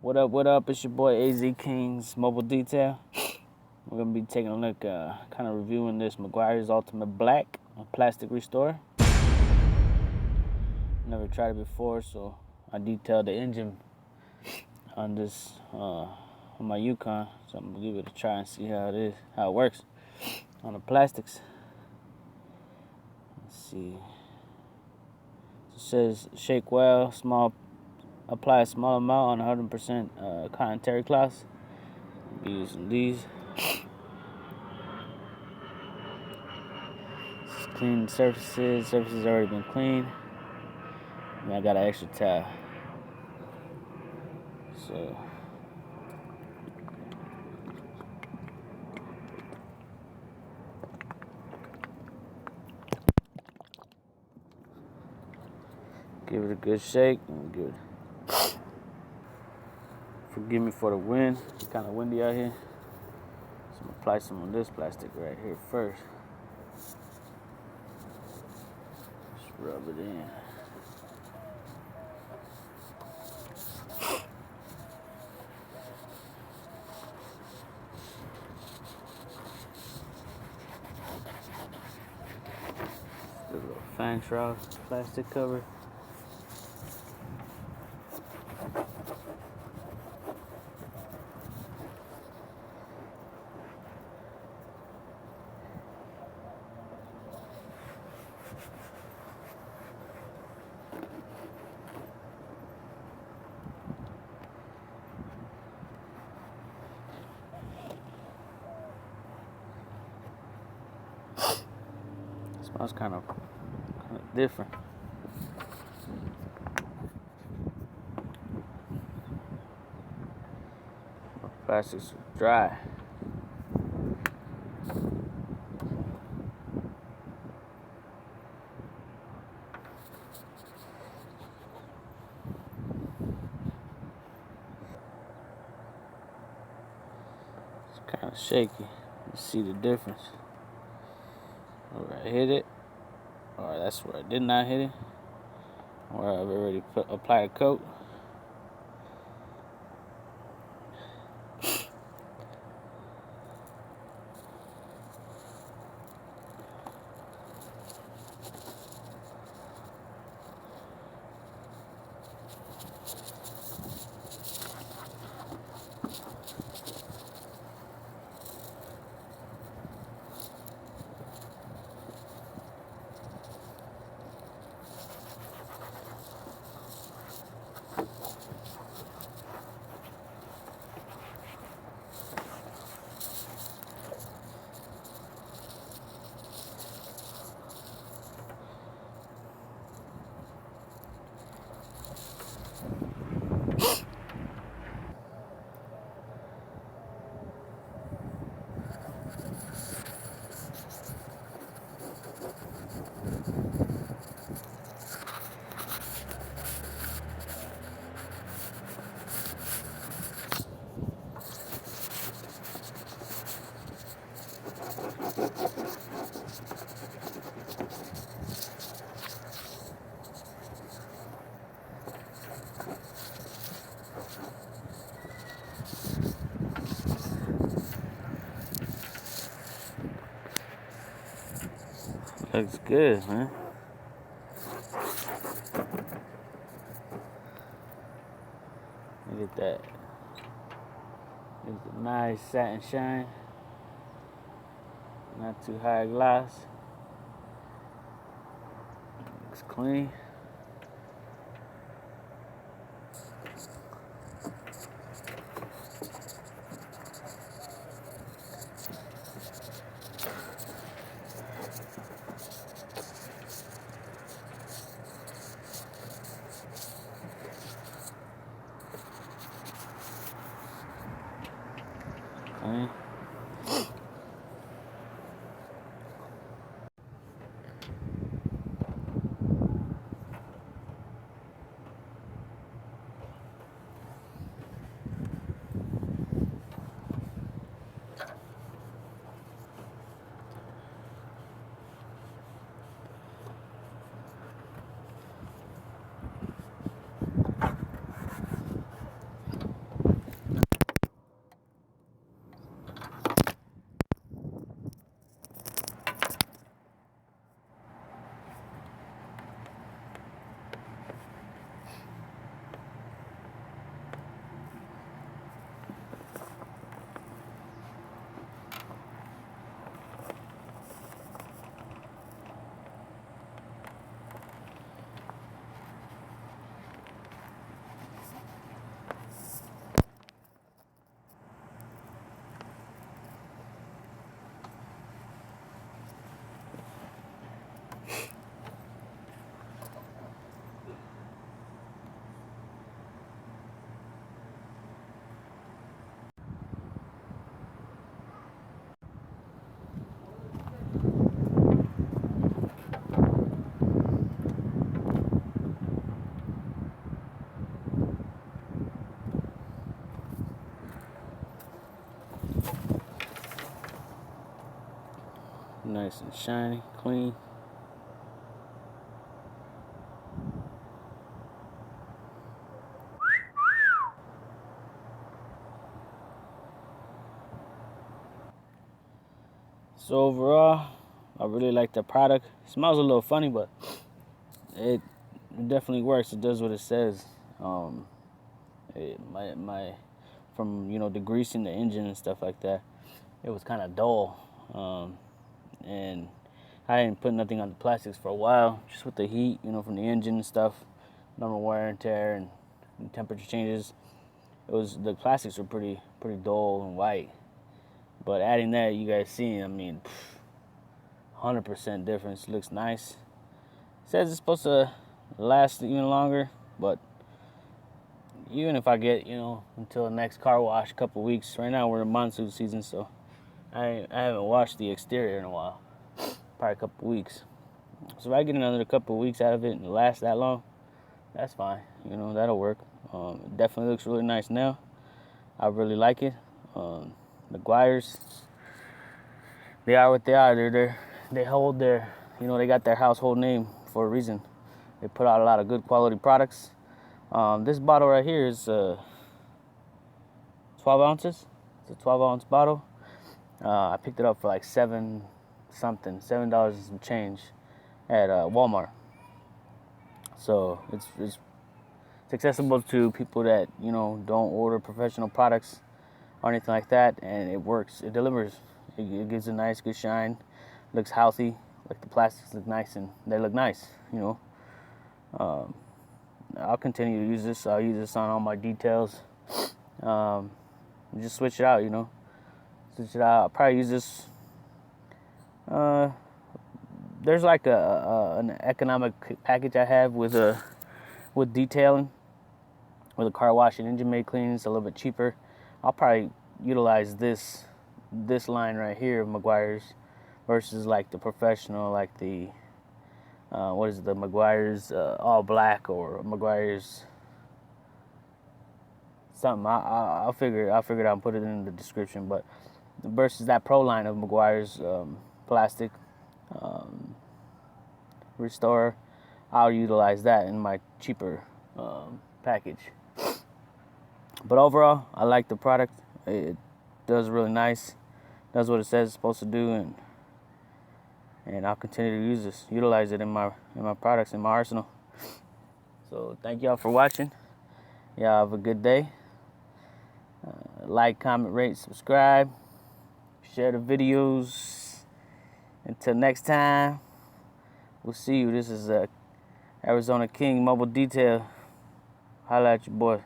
What up, what up? It's your boy AZ King's Mobile Detail. We're going to be taking a look, kind of reviewing this Miguiars Ultimate Black, a plastic restore. Never tried it before, so I detailed the engine on this, on my Yukon. So I'm going to give it a try and see how it works on the plastics. Let's see. It says shake well, apply a small amount on 100% cotton terry cloths. I'll be using these. Clean surfaces. Surfaces already been cleaned. And I got an extra towel. So give it a good shake and give it. Forgive me for the wind. It's kind of windy out here. So I'm gonna apply some of this plastic right here first. Just rub it in. Just a little fang shroud plastic cover. Smells kind of different. Plastics are dry. It's kind of shaky. You see the difference. Where I hit it, or that's where I did not hit it, where I've already applied a coat. Looks good, man. Look at that. It's a nice satin shine. Not too high gloss. Looks clean. Clean. nice and shiny, clean. So overall, I really like the product. It smells a little funny, but it definitely works. It does what it says. From degreasing the engine and stuff like that, it was kind of dull, and I didn't put nothing on the plastics for a while, just with the heat, from the engine and stuff, normal wear and tear and temperature changes. The plastics were pretty dull and white. But adding that, you guys see, 100% difference. Looks nice. It says it's supposed to last even longer, but even if I get, until the next car wash, a couple weeks. Right now we're in monsoon season, so I haven't washed the exterior in a while. Probably a couple weeks. So if I get another couple weeks out of it and it lasts that long, that's fine. That'll work. It definitely looks really nice now. I really like it. Miguiars, they are what they are. They hold their, they got their household name for a reason. They put out a lot of good quality products. This bottle right here is 12 ounces. It's a 12-ounce bottle. I picked it up for like $7 and some change at Walmart. So it's accessible to people that don't order professional products or anything like that, and it works. It delivers. It gives a nice, good shine. Looks healthy. Like the plastics look nice and they look nice. I'll continue to use this. I'll use this on all my details. Just switch it out. Switch it out. I'll probably use this. There's like an economic package I have with detailing, with a car wash and engine bay cleaning. It's a little bit cheaper. I'll probably utilize this line right here of Miguiars versus like the professional, like the the Miguiars all black or Miguiars something. I'll figure it out and put it in the description. But versus that pro line of Miguiars plastic restorer, I'll utilize that in my cheaper package. But overall, I like the product. It does really nice. Does what it says it's supposed to do, and I'll continue to utilize it in my products, in my arsenal. So thank y'all for watching. Y'all have a good day. Like, comment, rate, subscribe, share the videos. Until next time, we'll see you. This is Arizona King Mobile Detail. Holla at your boy.